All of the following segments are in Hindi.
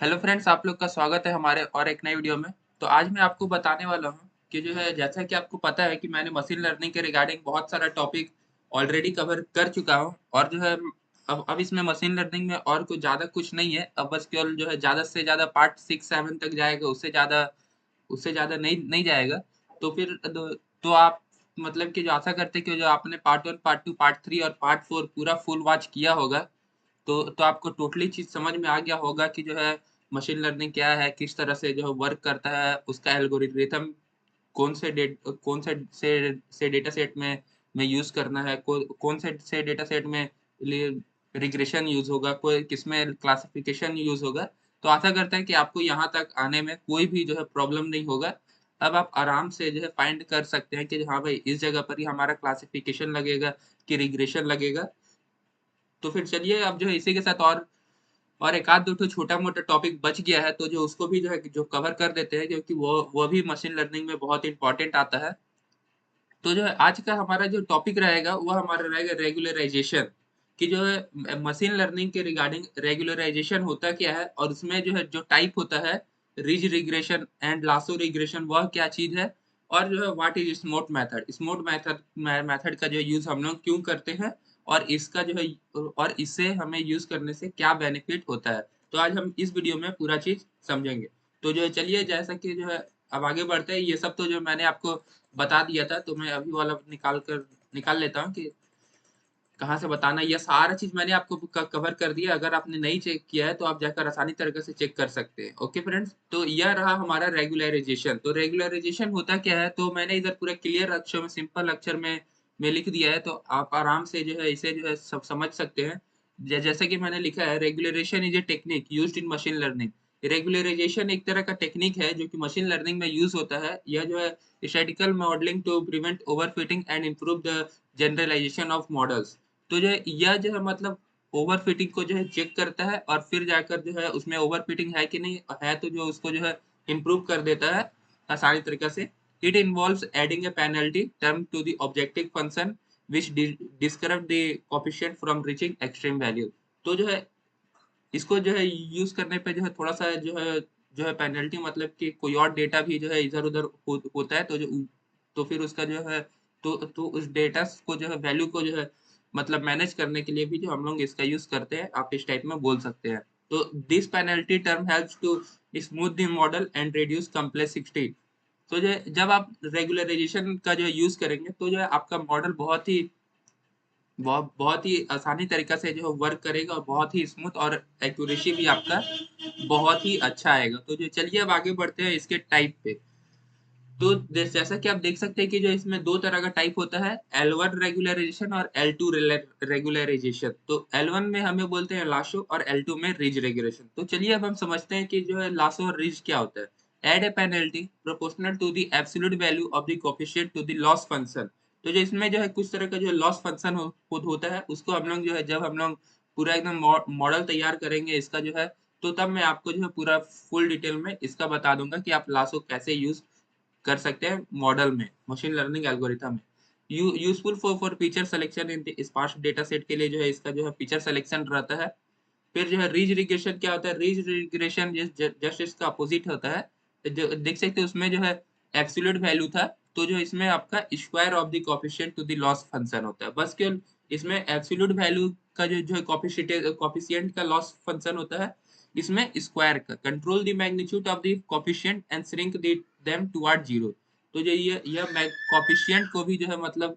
हेलो फ्रेंड्स, आप लोग का स्वागत है हमारे और एक नई वीडियो में। तो आज मैं आपको बताने वाला हूँ कि जो है जैसा कि आपको पता है कि मैंने मशीन लर्निंग के रिगार्डिंग बहुत सारा टॉपिक ऑलरेडी कवर कर चुका हूँ और जो है अब इसमें मशीन लर्निंग में और कुछ ज़्यादा कुछ नहीं है। अब बस केवल जो है ज़्यादा से ज़्यादा पार्ट 6-7 तक जाएगा, उससे ज़्यादा नहीं नहीं जाएगा। तो फिर तो आप मतलब कि जो आशा करते हैं कि जो आपने पार्ट 1, पार्ट 2, पार्ट 3 और पार्ट 4 पूरा फुल वॉच किया होगा, तो आपको टोटली चीज़ समझ में आ गया होगा कि जो है मशीन लर्निंग क्या है, किस तरह से जो है वर्क करता है, उसका एल्गोरिथम कौन से डेटा सेट में यूज़ करना है, कौन से डेटा सेट में लिए रिग्रेशन यूज़ होगा, कोई किसमें क्लासिफिकेशन यूज़ होगा। तो आशा करते हैं कि आपको यहाँ तक आने में कोई भी जो है प्रॉब्लम नहीं होगा। अब आप आराम से जो है फाइंड कर सकते हैं कि हाँ भाई, इस जगह पर ही हमारा क्लासिफिकेशन लगेगा कि रिग्रेशन लगेगा। तो फिर चलिए अब जो है इसी के साथ और एक आध दो ठो छोटा-मोटा टॉपिक बच गया है, तो जो उसको भी जो है जो कवर कर देते हैं, क्योंकि वो भी मशीन लर्निंग में बहुत इम्पोर्टेंट आता है। तो जो है आज का हमारा जो टॉपिक रहेगा वो हमारा रहेगा रेगुलराइजेशन, कि जो है मशीन लर्निंग के रिगार्डिंग रेगुलराइजेशन होता क्या है और उसमें जो है जो टाइप होता है, ridge regression and lasso regression, वह क्या चीज़ है और जो है व्हाट इज़ स्मूथ मेथड का जो यूज़ हम लोग क्यों करते हैं और इसका जो है और इससे हमें यूज़ करने से क्या बेनिफिट होता है। तो आज हम इस वीडियो में पूरा चीज़ समझेंगे। तो जो है चलिए, जैसा कि जो है अब आगे बढ़ते हैं। ये सब तो जो मैंने आपको बता दिया था, तो मैं अभी वाला निकाल लेता हूँ कि कहाँ से बताना है। ये सारा चीज़ मैंने आपको कवर कर दिया। अगर आपने नहीं चेक किया है तो आप जाकर आसानी तरीके से चेक कर सकते हैं। ओके फ्रेंड्स, तो यह रहा हमारा रेगुलराइजेशन। तो रेगुलराइजेशन होता क्या है, तो मैंने इधर पूरे क्लियर अक्षर में, सिंपल अक्षर में लिख दिया है, तो आप आराम से जो है इसे जो है सब समझ सकते हैं। जैसे कि मैंने लिखा है, regularisation is a technique used in machine learning. Regularisation एक तरह का टेक्निक है जो कि मशीन लर्निंग में यूज होता है। यह जो है statistical modelling to prevent overfitting and improve the generalisation of models. तो जो है यह जो है मतलब ओवरफिटिंग को जो है चेक करता है और फिर जाकर जो है उसमें ओवरफिटिंग है कि नहीं है, तो जो उसको जो है इम्प्रूव कर देता है आसानी तरीके से। It involves adding a penalty term to the objective function which discourage the coefficient from reaching extreme value। तो जो है इसको जो है यूज करने पे जो है थोड़ा-सा जो है पेनल्टी, मतलब कि कोई और डेटा भी जो है इधर-उधर होता है, तो फिर उसका जो है तो उस डेटा को जो है वैल्यू को जो है मतलब मैनेज करने के लिए भी जो हम लोग इसका यूज़ करते हैं, आप इस टाइप में बोल सकते हैं। तो this penalty term helps to smooth the model and reduce complexity. तो जो है जब आप रेगुलराइजेशन का जो है यूज़ करेंगे, तो जो है आपका मॉडल बहुत बहुत ही आसानी तरीका से जो वर्क करेगा और बहुत ही स्मूथ, और एक्यूरेसी भी आपका बहुत ही अच्छा आएगा। तो जो चलिए अब आगे बढ़ते हैं इसके टाइप पे। तो जैसा कि आप देख सकते हैं कि जो इसमें दो तरह का टाइप होता है, L1 रेगुलराइजेशन और L2 रेगुलराइजेशन। तो L1 में हमें बोलते हैं लासो और L2 में रिज रेगुलेशन। तो चलिए अब हम समझते हैं कि जो है लासो और रिज क्या होता है। Add a penalty proportional to the absolute value of the coefficient to the loss function. तो जो इसमें जो है कुछ तरह का जो लॉस फंक्शन होता है, उसको हम लोग जो है जब हम लोग पूरा एकदम मॉडल तैयार करेंगे इसका जो है, तो तब मैं आपको जो है पूरा फुल डिटेल में इसका बता दूंगा कि आप लासो कैसे यूज कर सकते हैं मॉडल में, मशीन लर्निंग एल्गोरिथम में। Useful for feature selection in sparse data set के लिए जो है इसका जो है फीचर सिलेक्शन रहता है। फिर जो है रीज रिग्रेशन क्या होता है, रीज रिग्रेशन जस्ट इसका अपोजिट होता है। जो देख सकते हैं उसमें जो है एब्सोल्यूट वैल्यू था, तो जो इसमें आपका square of the coefficient to the loss function होता है। बस केवल इसमें एब्सोल्यूट वैल्यू का जो है कोएफिशिएंट का लॉस फंक्शन होता है, इसमें स्क्वायर का control the magnitude of the coefficient and shrink them toward zero. तो जो ये कोएफिशिएंट को भी जो है मतलब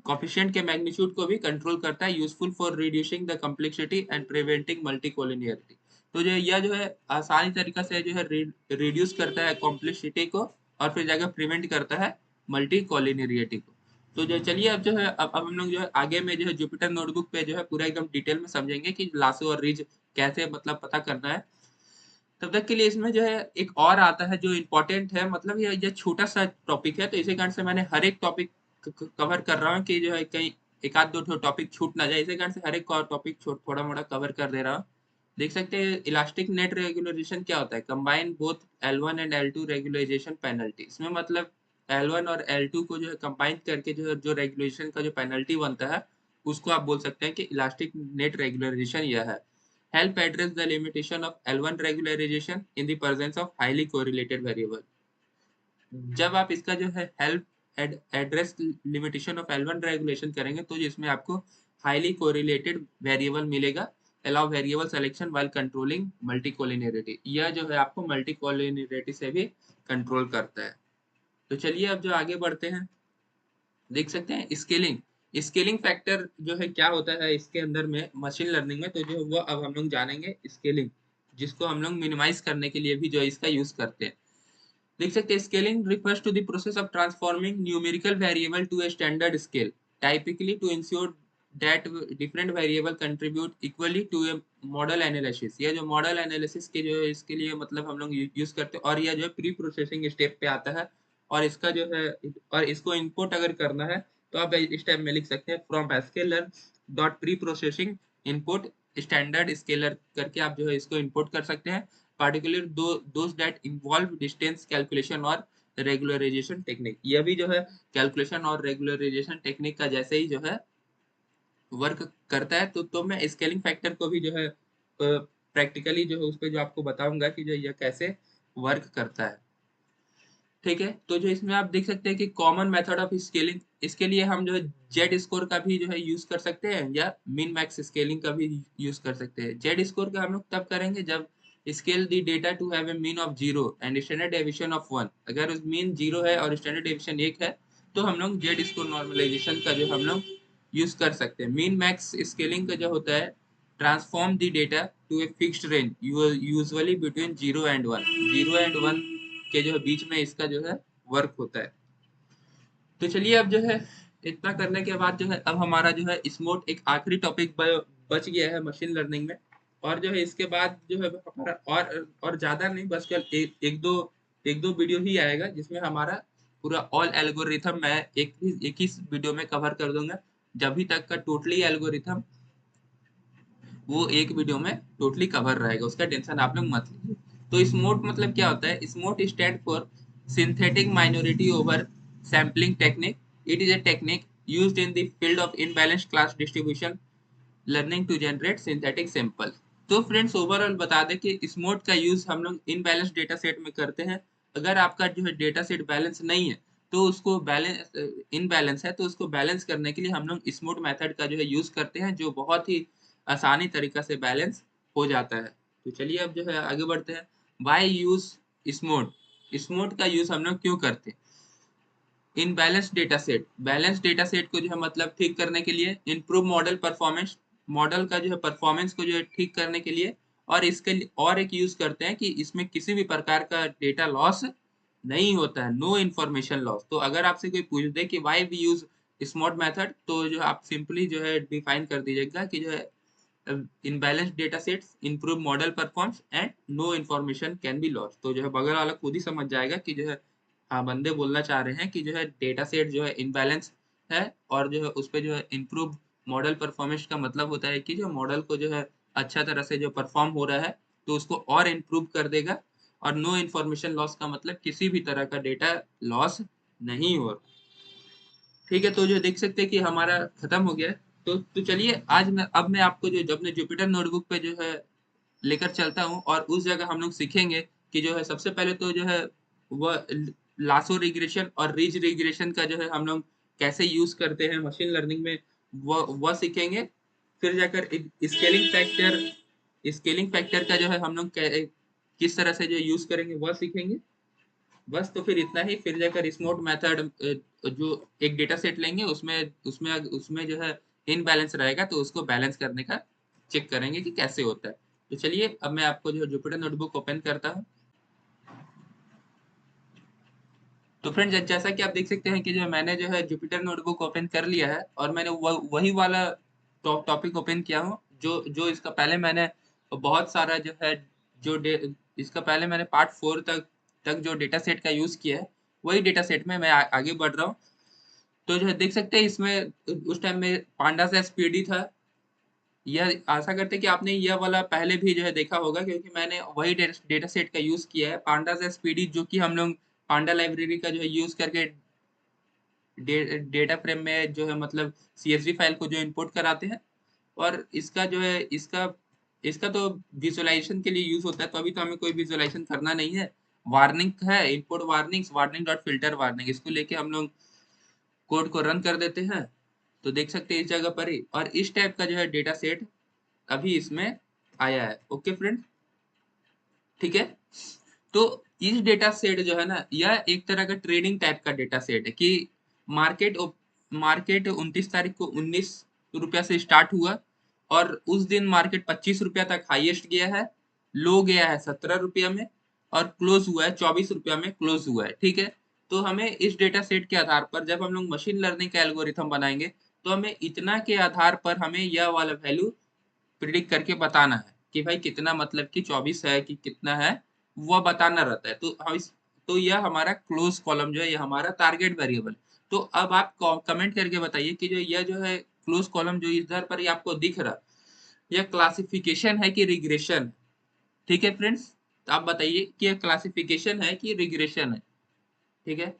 कोएफिशिएंट के मैग्नीट्यूड को भी कंट्रोल करता है, useful for reducing the complexity and preventing multicollinearity. तो जो यह जो है आसानी तरीका से जो है रिड्यूस करता है कॉम्प्लेक्सिटी को और फिर जाकर प्रिवेंट करता है मल्टीकोलिनियरिटी को। तो जो चलिए अब जो है अब हम लोग जो है आगे में जो है जुपिटर नोटबुक पे जो है पूरा एकदम डिटेल में समझेंगे कि लासो और रिज कैसे मतलब पता करना है। तब तक के लिए इसमें जो है एक और आता है जो इम्पोर्टेंट है, मतलब ये छोटा सा टॉपिक है, तो इसी कारण से मैंने हर एक टॉपिक कवर कर रहा हूँ कि जो है कहीं एक आध दो टॉपिक छूट ना जाए, इसी कारण से हर एक टॉपिक थोड़ा मोड़ा कवर कर दे रहा हूँ। देख सकते हैं इलास्टिक नेट रेगुलराइजेशन क्या होता है, combine both L1 and L2 regularisation penalty. इसमें मतलब L1 और L2 को जो है कंबाइन करके जो रेगुलेशन का जो पेनल्टी बनता है, उसको आप बोल सकते हैं कि इलास्टिक नेट रेगुलराइजेशन यह है। help address the limitation of L1 regularization in the presence of highly correlated variable. जब आप इसका जो है help address limitation of L1 regulation करेंगे तो जिसमें आपको हाईली कोरिलेटेड वेरिएबल मिलेगा, allow variable selection while controlling multicollinearity. यह जो है आपको मल्टीकोलिनियरिटी से भी कंट्रोल करता है। तो चलिए अब जो आगे बढ़ते हैं, देख सकते हैं स्केलिंग। स्केलिंग फैक्टर जो है क्या होता है इसके अंदर में मशीन लर्निंग में, तो जो वो अब हम लोग जानेंगे स्केलिंग, जिसको हम लोग मिनिमाइज करने के लिए भी जो इसका यूज करते हैं। देख सकते हैं scaling refers to the process of transforming numerical variable to a standard scale, typically to ensure that different variable contribute equally to a model analysis। यह जो मॉडल एनालिसिस के जो है इसके लिए मतलब हम लोग यूज करते हैं, और यह जो है प्री प्रोसेसिंग स्टेप पे आता है, और इसका जो है और इसको इनपुट अगर करना है तो आप इस टाइप में लिख सकते हैं from scaler dot pre processing input standard scaler करके आप जो है इसको इनपुट कर सकते हैं, particularly those that involve distance calculation और regularization technique। यह भी जो है कैलकुलेशन और रेगुलराइजेशन टेक्निक का जैसे ही जो है वर्क करता है। तो मैं स्केलिंग फैक्टर को भी जो है प्रैक्टिकली जो है उस पर जो आपको बताऊंगा कि जो यह कैसे वर्क करता है। ठीक है, तो जो इसमें आप देख सकते हैं कि कॉमन मेथड ऑफ स्केलिंग, इसके लिए हम जो है जेड स्कोर का भी जो है यूज कर सकते हैं या मिन मैक्स स्केलिंग का भी यूज कर सकते हैं। जेड स्कोर का हम लोग तब करेंगे जब scale the data to have a mean of 0 and standard deviation of 1। अगर उस मीन 0 है और स्टैंडर्ड डेविएशन 1 है तो हम लोग जेड स्कोर नॉर्मलाइजेशन का जो हम लोग यूज कर सकते हैं। मीन मैक्स स्केलिंग का जो होता है transform the data to a fixed range usually between 0 and 1। 0 and 1 के जो है बीच में इसका जो है वर्क होता है। तो चलिए अब जो है इतना करने के बाद जो है अब हमारा जो है स्मूथ एक आखिरी टॉपिक बच गया है मशीन लर्निंग में, और जो है इसके बाद जो है हमारा और ज्यादा नहीं, बस कल एक दो वीडियो ही आएगा जिसमें हमारा पूरा ऑल एल्गोरिथम मैं एक ही वीडियो में कवर कर दूंगा। जब भी तक का टोटली एल्गोरिथम वो एक वीडियो में टोटली कवर रहेगा, उसका टेंशन आप लोग मत लीजिए। तो स्मूथ मतलब क्या होता है? Smooth stand for synthetic minority over sampling technique. It is a technique used in the field of imbalanced class distribution learning to generate synthetic sample। तो फ्रेंड्स ओवरऑल बता दें कि स्मूथ का यूज हम लोग इनबैलेंस डेटा सेट में करते हैं। अगर आपका जो है डेटा सेट बैलेंस नहीं है तो उसको बैलेंस इनबैलेंस है तो उसको बैलेंस करने के लिए हम लोग स्मूथ मेथड का जो है यूज करते हैं, जो बहुत ही आसानी तरीका से बैलेंस हो जाता है। तो चलिए अब जो है आगे बढ़ते हैं। Why use SMOTE? स्मूथ का यूज हम लोग क्यों करते हैं? Imbalance data set, balance data set को जो है मतलब ठीक करने के लिए, इम्प्रूव मॉडल परफॉर्मेंस, मॉडल का जो है परफॉर्मेंस को जो है ठीक करने के लिए, और इसके लिए और एक यूज करते हैं कि इसमें किसी भी प्रकार का डेटा लॉस नहीं होता है, नो इन्फॉर्मेशन लॉस। तो अगर आपसे कोई पूछ दे कि वाई वी यूज स्मॉट मेथड, तो जो आप सिंपली जो है डिफाइन कर दीजिएगा कि जो है imbalance data sets improve model performs and no information can be lost. तो जो है बगल वाला खुद ही समझ जाएगा कि जो है हाँ बंदे बोलना चाह रहे हैं कि जो है डेटा सेट जो है इनबैलेंस है, और जो है उस पे जो है इम्प्रूव मॉडल परफॉर्मेंस का मतलब होता है कि जो मॉडल को जो है अच्छा तरह से जो परफॉर्म हो रहा है तो उसको और इम्प्रूव कर देगा, और नो इन्फॉर्मेशन लॉस का मतलब किसी भी तरह का डेटा लॉस नहीं हो। ठीक है, तो जो देख सकते हैं कि हमारा खत्म हो गया है। तो चलिए आज मैं आपको जो अपने जुपिटर नोटबुक पे जो है लेकर चलता हूँ, और उस जगह हम लोग सीखेंगे कि जो है सबसे पहले तो जो है वह लासो रिग्रेशन और रिज रिग्रेशन का जो है हम लोग कैसे यूज करते हैं मशीन लर्निंग में वह सीखेंगे। फिर जाकर स्केलिंग फैक्टर का जो है हम लोग किस तरह से जो यूज करेंगे वह सीखेंगे। बस तो फिर इतना ही। फिर जाकर स्मूथ मेथड जो एक डेटा सेट लेंगे उसमें उसमें उसमें जो है इनबैलेंस रहेगा तो उसको बैलेंस करने का चेक करेंगे कि कैसे होता है। तो चलिए अब मैं आपको जो जुपिटर नोटबुक ओपन करता हूँ। तो फ्रेंड्स जैसा कि आप देख सकते हैं कि जो मैंने जो है जुपिटर नोटबुक ओपन कर लिया है, और मैंने वही वाला टॉपिक ओपन किया हूँ जो जो इसका पहले मैंने बहुत सारा जो है इसका पहले मैंने पार्ट 4 तक जो डेटा सेट का यूज किया है, वही डेटा सेट में मैं आगे बढ़ रहा हूँ। तो जो है देख सकते हैं इसमें उस टाइम में पांडास एसपीडी था। यह आशा करते हैं कि आपने यह वाला पहले भी जो है देखा होगा, क्योंकि मैंने वही डेटा सेट का यूज किया है पांडास एसपीडी, जो कि हम लोग पांडा लाइब्रेरी का जो है यूज करके डेटा फ्रेम में जो है मतलब सीएसवी फाइल को जो इनपुट कराते हैं। और इसका जो है इसका इसका तो विजुअलाइजेशन के लिए यूज होता है, तो अभी तो हमें कोई विजुअलाइजेशन करना नहीं है। वार्निंग है, input warnings, warning dot filter warning, इसको लेके हम लोग कोड को रन कर देते हैं। तो देख सकते हैं इस जगह पर ही, और इस टाइप का जो है डेटा सेट अभी इसमें आया है। ओके फ्रेंड, ठीक है। तो इस डेटा सेट जो है ना, यह एक तरह का ट्रेडिंग टाइप का डेटा सेट है कि मार्केट मार्केट 29 तारीख को 19 रुपया से स्टार्ट हुआ, और उस दिन मार्केट 25 रुपया तक हाईएस्ट गया है, लो गया है 17 रुपया में, और क्लोज हुआ है 24 रुपया में क्लोज हुआ है। ठीक है। तो हमें इस डेटा सेट के आधार पर जब हम लोग मशीन लर्निंग का एल्गोरिथम बनाएंगे, तो हमें इतना के आधार पर हमें यह वाला वैल्यू प्रिडिक्ट करके बताना है कि भाई कितना, मतलब कि 24 है कि कितना है, वह बताना रहता है। तो हम इस, तो यह हमारा क्लोज कॉलम जो है, ये हमारा टारगेट वेरिएबल। तो अब आप कमेंट करके बताइए कि जो यह जो है क्लोज कॉलम जो इधर पर ये आपको दिख रहा, यह क्लासिफिकेशन है कि रिग्रेशन? ठीक है फ्रेंड्स, तो आप बताइए कि यह क्लासिफिकेशन है कि रिग्रेशन है। ठीक है।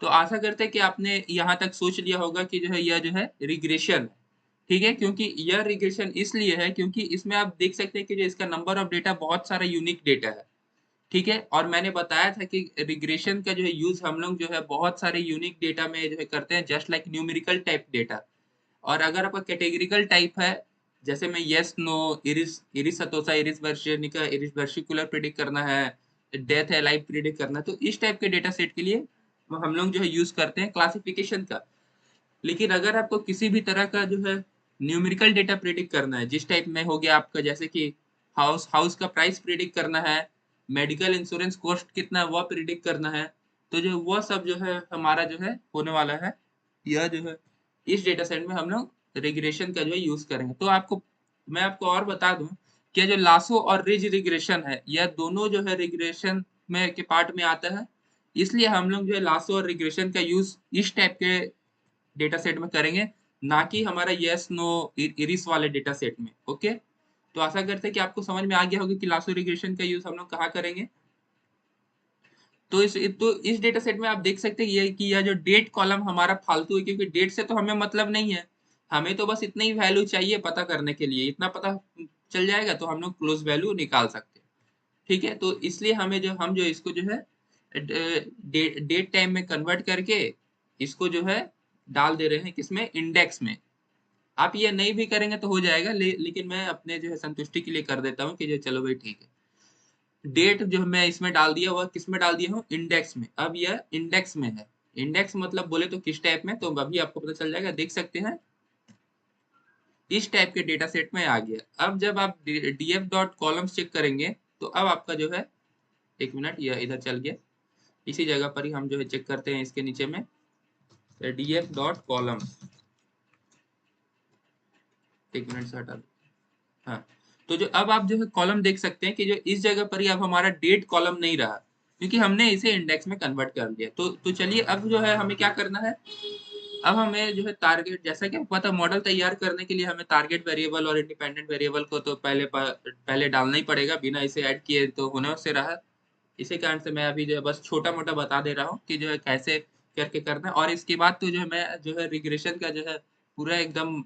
तो आशा करते हैं कि आपने यहाँ तक सोच लिया होगा कि जो है यह जो है रिग्रेशन है। ठीक है, क्योंकि यह रिग्रेशन इसलिए है क्योंकि इसमें आप देख सकते हैं कि जो इसका नंबर ऑफ डेटा बहुत सारा यूनिक डेटा है। ठीक है, और मैंने बताया था कि रिग्रेशन का जो है यूज हम लोग जो है बहुत सारे यूनिक डेटा में जो है करते हैं, just like numerical type data. और अगर आपका कैटेगरिकल टाइप है, जैसे मैं yes no, iris iris setosa, iris virginica, iris versicolor predict करना है, डेथ है लाइफ प्रिडिक्ट करना है, तो इस टाइप के डेटा सेट के लिए हम लोग जो है यूज करते हैं क्लासिफिकेशन का। लेकिन अगर आपको किसी भी तरह का जो है न्यूमेरिकल डेटा प्रिडिक्ट करना है, जिस टाइप में हो गया आपका, जैसे कि हाउस हाउस का प्राइस प्रिडिक्ट करना है, मेडिकल इंश्योरेंस कॉस्ट कितना है वह प्रिडिक्ट करना है, तो जो वह सब जो है हमारा जो है होने वाला है, यह जो है इस डेटा सेट में हम लोग रिग्रेशन का जो है यूज करेंगे। तो आपको, मैं आपको और बता दूं कि जो लासो और रिज रिग्रेशन है, यह दोनों जो है रिग्रेशन में के पार्ट में आता है। इसलिए हम लोग जो है लासो और रिग्रेशन का यूज इस टाइप के डेटा सेट में करेंगे, ना कि हमारा यस नो इरिस वाले डेटा सेट में। ओके, तो आशा करते हैं कि आपको समझ में आ गया होगा कि लासो रिग्रेशन का यूज हम लोग कहाँ करेंगे। तो इस डेटा सेट में आप देख सकते हैं ये कि यह जो डेट कॉलम हमारा फालतू है, क्योंकि डेट से तो हमें मतलब नहीं है, हमें तो बस इतना ही वैल्यू चाहिए पता करने के लिए, इतना पता चल जाएगा तो हम लोग क्लोज वैल्यू निकाल सकते हैं। ठीक है, तो इसलिए हमें जो हम जो इसको जो है डेट टाइम में कन्वर्ट करके इसको जो है डाल दे रहे हैं किसमें, इंडेक्स में। आप ये नहीं भी करेंगे तो हो जाएगा, लेकिन मैं अपने जो है संतुष्टि के लिए कर देता हूँ कि जो चलो भाई ठीक है। डेट जो मैं इसमें डाल दिया, वह किस में डाल दिया हूँ, इंडेक्स में। अब यह इंडेक्स में है। इंडेक्स मतलब बोले तो किस टाइप में, तो अभी आपको पता चल जाएगा, देख सकते हैं इस टाइप के डेटा सेट में आ गया। अब जब आप df डॉट कॉलम्स चेक करेंगे, तो अब आपका जो है, एक मिनट, यह इधर चल गया, इसी जगह पर ही हम जो है चेक करते हैं इसके नीचे में df डॉट कॉलम्स। एक मिनट से हटा दो। हाँ, तो जो अब आप जो है कॉलम देख सकते हैं कि जो इस जगह पर ही अब हमारा डेट कॉलम नहीं रहा, क्योंकि हमने इसे इंडेक्स में कन्वर्ट कर दिया। तो चलिए अब जो है हमें क्या करना है, अब हमें जो है टारगेट, जैसा कि आपको पता, मॉडल तैयार करने के लिए हमें टारगेट वेरिएबल और इंडिपेंडेंट वेरिएबल को तो पहले डालना ही पड़ेगा, बिना इसे ऐड किए तो होने से रहा। इसी कारण से मैं अभी जो है बस छोटा मोटा बता दे रहा हूँ कि जो है कैसे करके करना है। और इसके बाद तो जो है मैं जो है रिग्रेशन का जो है पूरा एकदम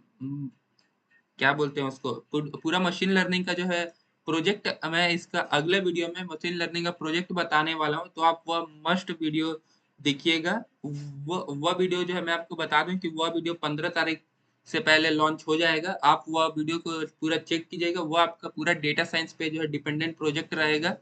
क्या बोलते हैं उसको, पूरा मशीन लर्निंग का जो है प्रोजेक्ट, मैं इसका अगले वीडियो में मशीन लर्निंग का प्रोजेक्ट बताने वाला हूँ, तो आप वह मस्ट वीडियो देखिएगा। वह वीडियो जो है मैं आपको बता दूं कि वह वीडियो 15 तारीख से पहले लॉन्च हो जाएगा। आप वह वीडियो को पूरा चेक कीजिएगा, वह आपका पूरा डेटा साइंस पे जो है डिपेंडेंट प्रोजेक्ट रहेगा,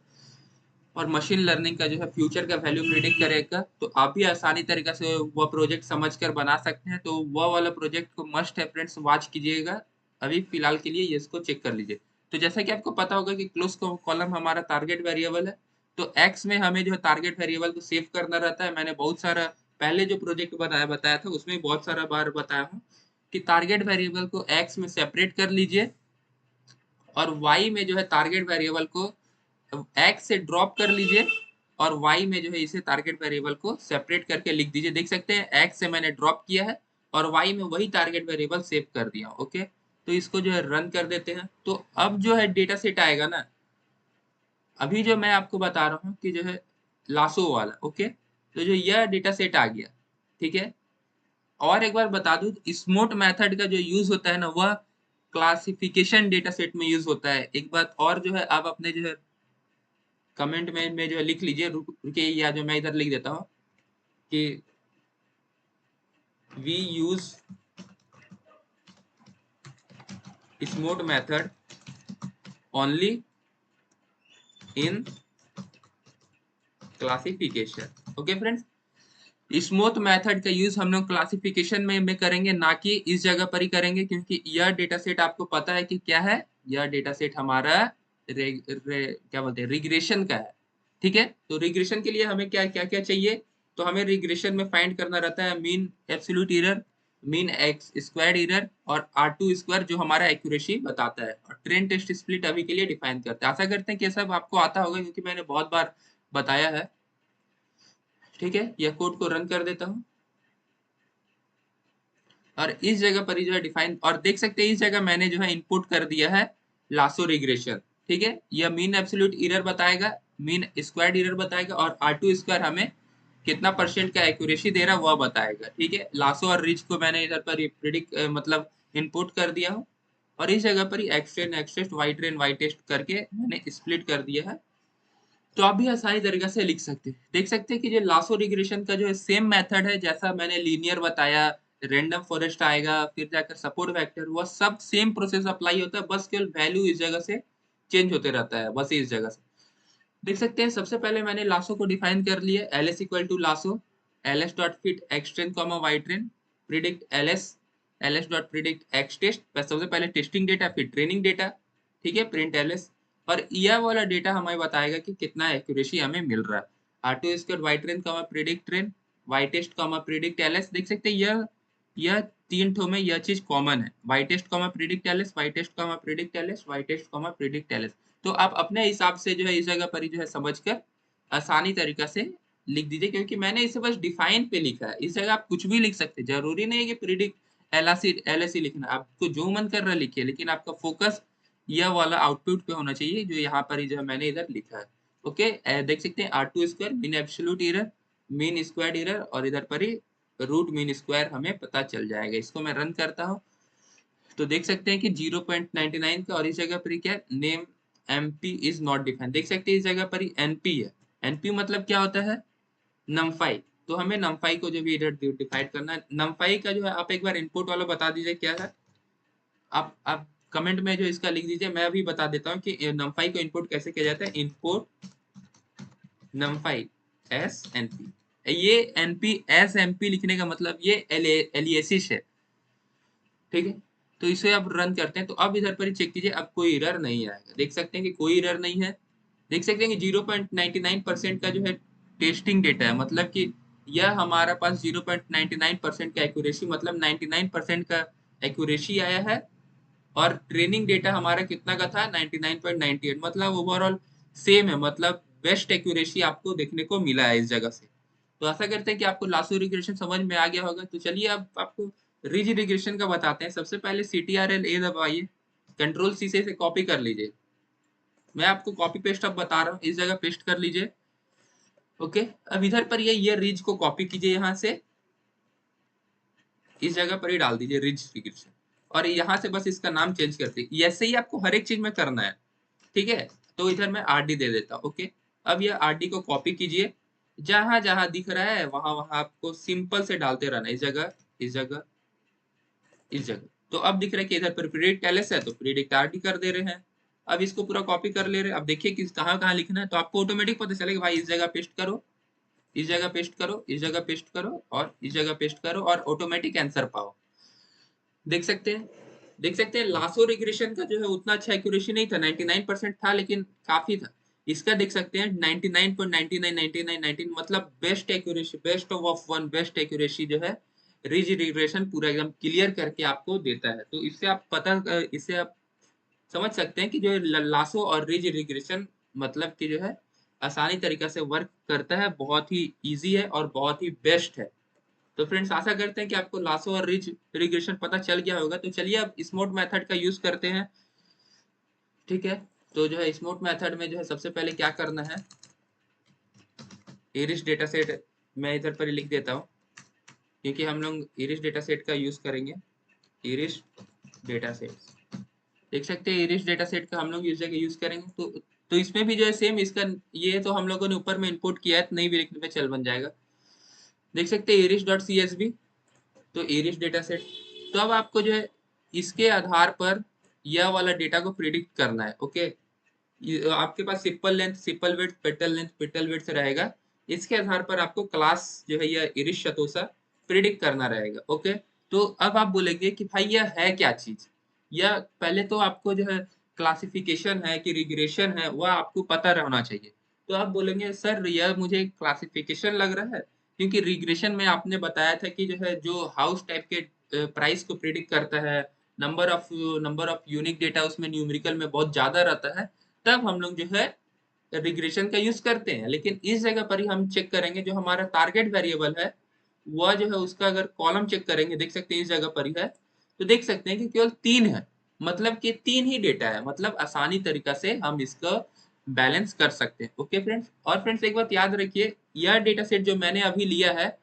और मशीन लर्निंग का जो है फ्यूचर का वैल्यू प्रिडिक्ट करेगा। तो आप भी आसानी तरीके से वह प्रोजेक्ट समझ कर बना सकते हैं। तो वह वाला प्रोजेक्ट को मस्ट है फ्रेंड्स, वॉच कीजिएगा। अभी फिलहाल के लिए ये इसको चेक कर लीजिए। तो जैसा कि आपको पता होगा कि क्लोज कॉलम हमारा टारगेट वेरिएबल है, तो एक्स में हमें जो है टारगेट वेरिएबल को सेव करना रहता है। मैंने बहुत सारा पहले जो प्रोजेक्ट बताया था उसमें बहुत सारा बार बताया हूँ कि टारगेट वेरिएबल को एक्स में सेपरेट कर लीजिए, और वाई में जो है टारगेट वेरिएबल को एक्स से ड्रॉप कर लीजिए, और वाई में जो है इसे टारगेट वेरिएबल को सेपरेट करके लिख दीजिए। देख सकते हैं एक्स से मैंने ड्रॉप किया है, और वाई में वही टारगेट वेरिएबल सेव कर दिया। ओके, तो इसको जो है रन कर देते हैं। तो अब जो है डेटा सेट आएगा ना, अभी जो मैं आपको बता रहा हूँ कि जो है लासो वाला। ओके, तो जो यह डेटा सेट आ गया। ठीक है, और एक बार बता दूं, स्मूथ मेथड का जो यूज होता है ना, वह क्लासिफिकेशन डेटा सेट में यूज होता है। एक बात और जो है आप अपने जो है कमेंट में जो है लिख लीजिए, रुकिए, या जो मैं इधर लिख देता हूँ कि we use SMOTE method only in classification. Okay friends, SMOTE method का यूज हम लोग क्लासिफिकेशन में करेंगे, ना कि इस जगह पर ही करेंगे, क्योंकि यह डेटा सेट आपको पता है कि क्या है। यह डेटा सेट हमारा क्या बोलते हैं, रिग्रेशन का है। ठीक है, तो रिग्रेशन के लिए हमें क्या क्या क्या चाहिए, तो हमें रिग्रेशन में फाइंड करना रहता है mean absolute error, mean x square error और आर टू स्क्वायर, जो हमारा एक्यूरेसी बताता है। और ट्रेन टेस्ट स्प्लिट अभी के लिए डिफाइन करते हैं। आशा करते हैं कि सब आपको आता होगा, क्योंकि मैंने बहुत बार बताया है। ठीक है, यह कोड को रन कर देता हूँ और इस जगह पर ही जो है डिफाइन, और देख सकते हैं इस जगह मैंने जो है इनपुट कर दिया है लासो रिग्रेशन। ठीक है, यह मीन एब्सोल्यूट एरर बताएगा, मीन स्क्वायर्ड एरर बताएगा, और आर टू स्क्वायर हमें कितना परसेंट का एक्यूरेसी दे रहा है वह बताएगा। ठीक है, लासो और रिच को मैंने इधर पर प्रिडिक्ट मतलब इनपुट कर दिया हूँ, और इस जगह पर ही x train x test y train Y test करके मैंने स्प्लिट कर दिया है। तो आप भी आसानी तरीके से लिख सकते हैं। देख सकते हैं कि जो लासो रिग्रेशन का जो है सेम मेथड है, जैसा मैंने लीनियर बताया, रैंडम फॉरेस्ट आएगा, फिर जाकर सपोर्ट वेक्टर, वह सब सेम प्रोसेस अप्लाई होता है, बस केवल वैल्यू इस जगह से चेंज होते रहता है, बस इस जगह से। देख सकते हैं सबसे पहले मैंने लासो को डिफाइन कर लिया, L S equal to lasso L S dot fit X train comma Y train predict L S dot predict X test, सबसे पहले टेस्टिंग डेटा फिर ट्रेनिंग डेटा। ठीक है, प्रिंट एल एस, और यह वाला डेटा हमें बताएगा कि कितना एक्यूरेसी हमें मिल रहा है। R two square Y train comma predict train Y test comma predict L S. देख सकते हैं यह तीन ठो में यह चीज कॉमन है, Y test comma predict L S, Y test comma predict L S, Y test comma predict L S. तो आप अपने हिसाब से जो है इस जगह पर ही जो है समझकर आसानी तरीका से लिख दीजिए, क्योंकि मैंने इसे बस डिफाइन पे लिखा है। इस जगह आप कुछ भी लिख सकते हैं, जरूरी नहीं है कि प्रिडिक्ट एलएससी लिखना, आपको जो मन कर रहा है लिखिए, लेकिन आपका फोकस यह वाला आउटपुट पे होना चाहिए जो यहाँ पर ही जो है मैंने इधर लिखा है। ओके, देख सकते हैं R two square mean absolute error, mean square error, और इधर पर ही रूट मीन स्क्वायर हमें पता चल जाएगा। इसको मैं रन करता हूँ तो देख सकते हैं कि 0.99 का, और इस जगह पर क्या name MP is not defined. देख सकते हैं इस जगह पर ही एनपी है। एनपी मतलब क्या होता है, नमफाई। तो हमें नमफाई को जो भी इधर डिफाइंड करना है, नमफाई का जो है आप एक बार इनपुट वाला बता दीजिए क्या है। आप कमेंट में जो इसका लिख दीजिए, मैं अभी बता देता हूँ कि नमफाई को इनपुट कैसे किया जाता है। इनपुट नमफाई एस एनपी, ये एनपी एस एमपी लिखने का मतलब ये एलियासिस है। ठीक है, तो इसे अब रन करते हैं, तो अब इधर पर ही चेक कीजिए, अब कोई एरर नहीं आएगा। देख सकते हैं कि कोई एरर नहीं है। देख सकते हैं कि 0.99% का जो है टेस्टिंग डेटा है, मतलब कि यह हमारा पास 0.99% का एक्यूरेसी, मतलब 99% का एक्यूरेसी आया है। और ट्रेनिंग डेटा हमारा कितना का था, 99.98, मतलब ओवरऑल सेम है, मतलब बेस्ट एक्यूरेसी आपको देखने को मिला है इस जगह से। तो आशा करते हैं कि आपको लासो रिग्रेशन समझ में आ गया होगा। तो चलिए अब आपको रिज रिग्रेशन का बताते हैं। सबसे पहले CTRL A दबाइए, कंट्रोल C से कॉपी कर लीजिए। मैं आपको कॉपी पेस्ट अब बता रहा हूँ, इस जगह पेस्ट कर लीजिए। ओके, अब इधर पर ये रिज को कॉपी कीजिए, यहाँ से इस जगह पर ही डाल दीजिए रिज रिग्रेशन, और यहाँ से बस इसका नाम चेंज कर दीजिए। ऐसे ही आपको हर एक चीज में करना है। ठीक है, तो इधर मैं RD दे देता हूँ। ओके, अब यह RD को कॉपी कीजिए, जहां जहां दिख रहा है वहां वहां आपको सिंपल से डालते रहना, इस जगह इस जगह इस जगह। तो अब दिख रहा है कि इधर पर प्रिडिक्ट एलएस है, तो प्रिडिक्ट RD कर दे रहे हैं। अब इसको पूरा कॉपी कर ले रहे हैं। अब देखिए कि कहाँ कहाँ लिखना है, तो आपको ऑटोमेटिक पता चलेगा भाई इस जगह पेस्ट करो, इस जगह पेस्ट करो, इस जगह पेस्ट करो, और इस जगह पेस्ट करो, और ऑटोमेटिक आंसर पाओ। देख सकते हैं, देख सकते हैं लासो रिग्रेशन का जो है उतना अच्छा एक्यूरेसी नहीं था, 99% था, लेकिन काफी था। इसका देख सकते हैं 99.999999, मतलब best accuracy, best of one, best accuracy जो है रिज रिग्रेशन पूरा एकदम क्लियर करके आपको देता है। तो इससे आप समझ सकते हैं कि जो लासो और रिज रिग्रेशन मतलब कि जो है आसानी तरीका से वर्क करता है, बहुत ही इजी है और बहुत ही बेस्ट है। तो फ्रेंड्स आशा करते हैं कि आपको लासो और रिज रिग्रेशन पता चल गया होगा। तो चलिए अब स्मूथ मेथड का यूज करते हैं। ठीक है, तो जो है स्मूथ मेथड में जो है सबसे पहले क्या करना है, इरिस डेटा सेट मैं इधर पर लिख देता हूँ, क्योंकि हम लोग इरिस डेटा सेट का यूज करेंगे। इरिस डेटा सेट, देख सकते हैं इरिश डेटा सेट का हम लोग इस जगह यूज करेंगे। तो इसमें भी जो है सेम इसका ये तो हम लोगों ने ऊपर में इंपोर्ट किया है, तो नहीं भी लिखने पे चल बन जाएगा। देख सकते हैं iris dot C S B, तो इरिश डेटा सेट। तो अब आपको जो है इसके आधार पर यह वाला डेटा को प्रिडिक्ट करना है। ओके, आपके पास sepal length, sepal width, petal width रहेगा। इसके आधार पर आपको क्लास जो है यह इरिश शतोसा प्रिडिक्ट करना रहेगा। ओके, तो अब आप बोलेंगे कि भाई यह है क्या चीज। यह पहले तो आपको जो है क्लासिफिकेशन है कि रिग्रेशन है वह आपको पता रहना चाहिए। तो आप बोलेंगे सर यह मुझे क्लासिफिकेशन लग रहा है, क्योंकि रिग्रेशन में आपने बताया था कि जो है जो हाउस टाइप के प्राइस को प्रिडिक्ट करता है, नंबर ऑफ यूनिक डेटा उसमें न्यूमेरिकल में बहुत ज्यादा रहता है, तब हम लोग जो है रिग्रेशन का यूज करते हैं। लेकिन इस जगह पर ही हम चेक करेंगे जो हमारा टारगेट वेरिएबल है वह जो है उसका अगर कॉलम चेक करेंगे, देख सकते हैं इस जगह पर ही है, तो देख सकते हैं कि केवल 3 है। मतलब कि 3 ही डेटा है, मतलब आसानी तरीका से हम इसका बैलेंस कर सकते हैं। ओके फ्रेंड्स, और फ्रेंड्स एक बात याद रखिए, यह डेटा सेट जो मैंने अभी लिया है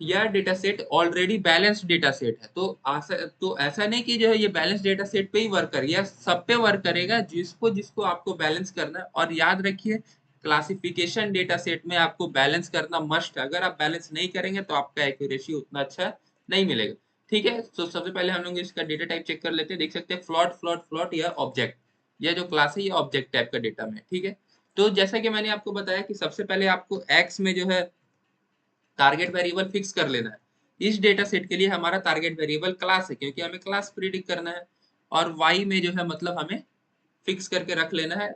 यह data set already balanced data set है। तो ऐसा नहीं कि जो है ये बैलेंस डेटा सेट पे ही वर्क करे, यह सब पे वर्क करेगा जिसको जिसको आपको बैलेंस करना है। और याद रखिए क्लासिफिकेशन डेटा सेट में आपको बैलेंस करना मस्ट है। अगर आप बैलेंस नहीं करेंगे तो आपका एक्यूरेसी उतना अच्छा नहीं मिलेगा। ठीक है, तो सबसे पहले हम लोग इसका डेटा टाइप चेक कर लेते हैं। देख सकते हैं फ्लोट या ऑब्जेक्ट, यह जो क्लास है ये ऑब्जेक्ट टाइप का डेटा में। ठीक है, तो जैसा कि मैंने आपको बताया कि सबसे पहले आपको एक्स में जो है टारगेट वेरिएबल फिक्स कर लेना है। इस डेटा सेट के लिए हमारा टारगेट वेरिएबल क्लास है, क्योंकि हमें क्लास प्रिडिक्ट करना है। और वाई में जो है मतलब हमें फिक्स करके रख लेना है,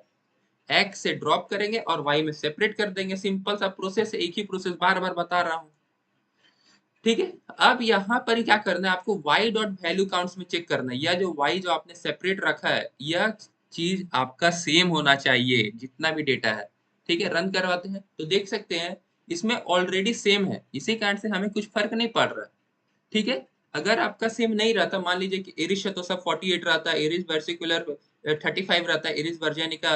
एक्स से ड्रॉप करेंगे और वाई में सेपरेट कर देंगे। सिंपल सा प्रोसेस है, एक ही प्रोसेस बार बार बता रहा हूँ। ठीक है, अब यहाँ पर क्या करना है आपको, y डॉट वैल्यू काउंट्स में चेक करना है। यह जो y जो आपने सेपरेट रखा है यह चीज आपका सेम होना चाहिए जितना भी डेटा है। ठीक है, रन करवाते हैं तो देख सकते हैं इसमें ऑलरेडी सेम है, इसी कारण से हमें कुछ फर्क नहीं पड़ रहा। ठीक है, अगर आपका सेम नहीं रहता, मान लीजिए कि एरिस तो सब 48 रहता है, एरिस वर्सिकुलर 35 रहता है, एरिस वर्जियानिका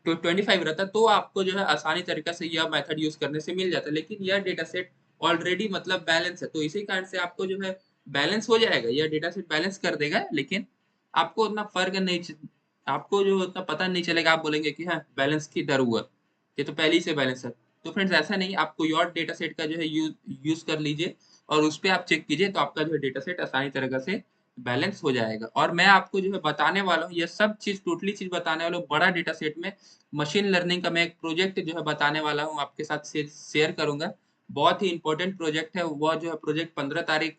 25 रहता, तो आपको जो है आसानी तरीका से यह मेथड यूज करने से मिल जाता है। लेकिन यह डेटा सेट ऑलरेडी मतलब बैलेंस है, तो इसी कारण से आपको जो है बैलेंस हो जाएगा, यह डेटा सेट बैलेंस कर देगा। लेकिन आपको उतना फर्क नहीं आपको जो उतना पता नहीं चलेगा, आप बोलेंगे कि हाँ बैलेंस किधर हुआ, ये तो पहले ही से बैलेंस है। तो फ्रेंड्स ऐसा नहीं, आप कोई और डेटा सेट का जो है यूज कर लीजिए और उस पर आप चेक कीजिए, तो आपका जो है डेटा सेट आसानी तरीके से बैलेंस हो जाएगा। और मैं आपको जो है बताने वाला हूँ ये सब चीज, टोटली चीज बताने वाला हूँ बड़ा डेटा सेट में मशीन लर्निंग का। मैं एक प्रोजेक्ट जो है बताने वाला हूँ आपके साथ शेयर करूंगा, बहुत ही इंपॉर्टेंट प्रोजेक्ट है। वह जो है प्रोजेक्ट 15 तारीख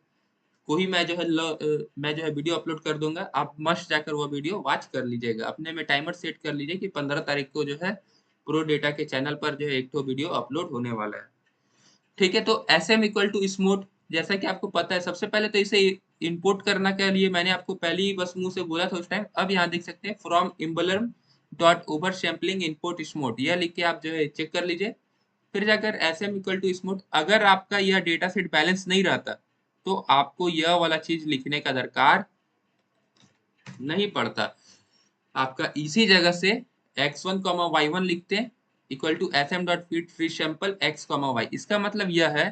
को ही मैं जो है वीडियो अपलोड कर दूंगा। आप मस्ट जाकर वो वीडियो वॉच कर लीजिएगा, अपने में टाइमर सेट कर लीजिए कि 15 तारीख को जो है प्रो डेटा के चैनल पर जो है एक तो वीडियो अपलोड होने वाला है। ठीक है, तो S M equal to smooth, जैसा कि आपको पता है सबसे पहले तो इसे इंपोर्ट करना के लिए मैंने आपको पहले ही बस मुंह से बोला था उस टाइम। अब यहाँ देख सकते हैं from imblearn dot over sampling import SMOTE, यह लिख के आप जो है चेक कर लीजिए। फिर जाकर S M equal to smooth, अगर आपका यह डेटा सेट बैलेंस नहीं रहता तो आपको यह वाला चीज लिखने का दरकार नहीं पड़ता। आपका इसी जगह से x1 y1 लिखते हैं equal to S M dot feed free sample x Y. इसका मतलब यह है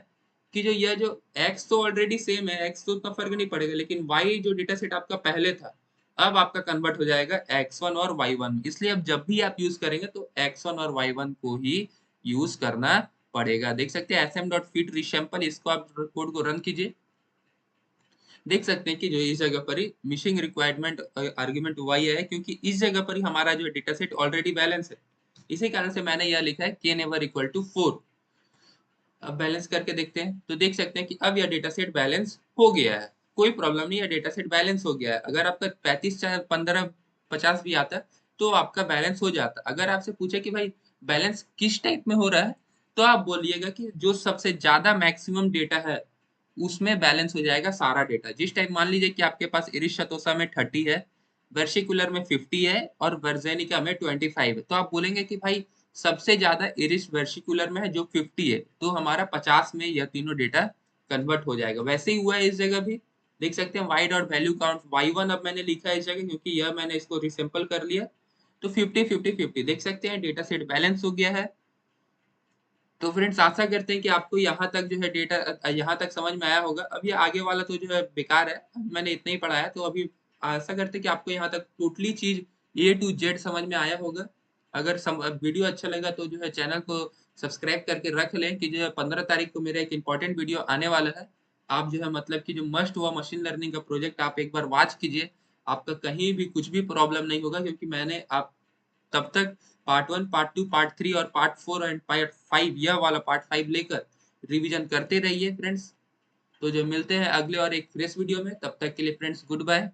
कि जो यह जो x तो ऑलरेडी सेम है, x तो उतना फर्क नहीं पड़ेगा, लेकिन y जो डेटा सेट आपका पहले था अब आपका कन्वर्ट हो जाएगा x1 और y1। इसलिए अब जब भी आप यूज करेंगे तो x1 और y1 को ही यूज करना पड़ेगा। देख सकते हैं S M dot feed resample, इसको आप कोड को रन कीजिए। देख सकते हैं कि जो इस जगह पर ही मिसिंग रिक्वायरमेंट आर्गुमेंट हुआ ही है, क्योंकि इस जगह पर ही हमारा जो डेटा सेट ऑलरेडी बैलेंस है। इसी कारण से मैंने यह लिखा है के नेवर इक्वल टू 4। अब बैलेंस करके देखते हैं तो देख सकते हैं कि अब यह डेटा सेट बैलेंस हो गया है, कोई प्रॉब्लम नहीं है, डेटा सेट बैलेंस हो गया है। अगर आपका 35 चाहे 15 50 भी आता तो आपका बैलेंस हो जाता। अगर आपसे पूछे कि भाई बैलेंस किस टाइप में हो रहा है, तो आप बोलिएगा कि जो सबसे ज्यादा मैक्सिमम डेटा है उसमें बैलेंस हो जाएगा सारा डेटा। जिस टाइप मान लीजिए कि आपके पास इरिश शतोसा में 30 है, वर्सिकुलर में 50 है और वर्जेनिका में 25 है, तो आप बोलेंगे कि भाई सबसे ज्यादा इरिश वर्सिकुलर में है जो 50 है, तो हमारा 50 में यह तीनों डेटा कन्वर्ट हो जाएगा। वैसे ही हुआ है इस जगह भी। देख सकते हैं y dot value count y1 अब मैंने लिखा है इस जगह, क्योंकि यह मैंने इसको रिसेंपल कर लिया। तो 50 देख सकते हैं डेटा सेट बैलेंस हो गया है। तो फ्रेंड्स आशा करते हैं कि आपको यहाँ तक जो है डेटा यहाँ तक समझ में आया होगा। अब ये आगे वाला तो जो है बेकार है, मैंने इतना ही पढ़ाया, तो अभी आशा करते हैं कि आपको यहाँ तक टोटली चीज़ ए टू जेड समझ में आया होगा। अगर वीडियो अच्छा लगा तो जो है चैनल को सब्सक्राइब करके रख लें कि जो है 15 तारीख को मेरा एक इम्पोर्टेंट वीडियो आने वाला है। आप जो है मतलब कि जो मस्ट हुआ मशीन लर्निंग का प्रोजेक्ट आप एक बार वॉच कीजिए। आपका कहीं भी कुछ भी प्रॉब्लम नहीं होगा, क्योंकि मैंने आप तब तक पार्ट 1, पार्ट 2, पार्ट 3 और पार्ट 4 एंड पार्ट 5 यह वाला पार्ट 5 लेकर रिवीजन करते रहिए फ्रेंड्स। तो जो मिलते हैं अगले और एक फ्रेश वीडियो में, तब तक के लिए फ्रेंड्स गुड बाय।